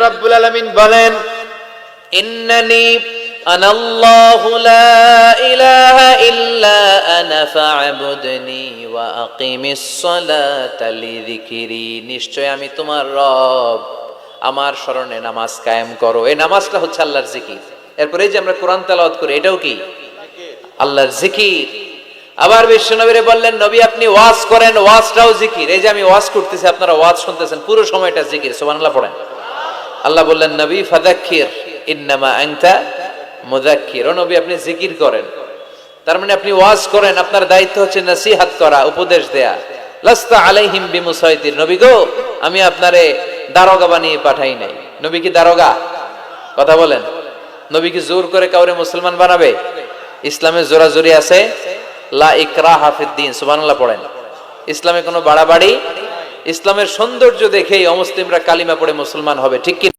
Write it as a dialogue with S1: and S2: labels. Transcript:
S1: রাব্বুল আলামিন বলেন, ইন্নানি আনাল্লাহু লা ইলাহা ইল্লা আনা ফা'বুদনি ওয়া আকিমিস সালাতা লিযিকরি। নিশ্চয় আমি তোমার রব, আমার স্মরণে নামাজ কায়েম করো। এই নামাজটা হচ্ছে আল্লাহর জিকির। এরপরে যে আমরা কোরআন তেলাওয়াত করি, এটাও কি আল্লাহর জিকির। আবার বিশ্বনবীরে বললেন, নবী আপনি ওয়াজ করেন, ওয়াজটাও জিকির। এই যে আমি ওয়াজ করতেছি, আপনারা ওয়াজ শুনতেছেন, পুরো সময়টা জিকির। সুবহানাল্লাহ পড়েন। আল্লাহ বললেন, নবী ফাযাক্কির ইন্নামা আনতা মুযাক্কির। ও নবী আপনি জিকির করেন, তার মানে আপনি ওয়াজ করেন, আপনার দায়িত্ব হচ্ছে নসিহত করা, উপদেশ দেয়া। লাস্তা আলাইহিম বিমুসাইতির। নবী গো, আমি আপনারে দারোগা বানিয়ে পাঠাই নাই। নবী কি দারোগা? কথা বলেন। নবী কি জোর করে কাউরে মুসলমান বানাবে? ইসলামে জোরাজুরি আছে? লা ইকরাহা ফিদ্দিন। সুবহানাল্লাহ পড়েন। ইসলামে কোনো বাড়াবাড়ি, ইসলামের সৌন্দর্য দেখেই অমুসলিমরা কালিমা পড়ে মুসলমান হবে, ঠিক কি?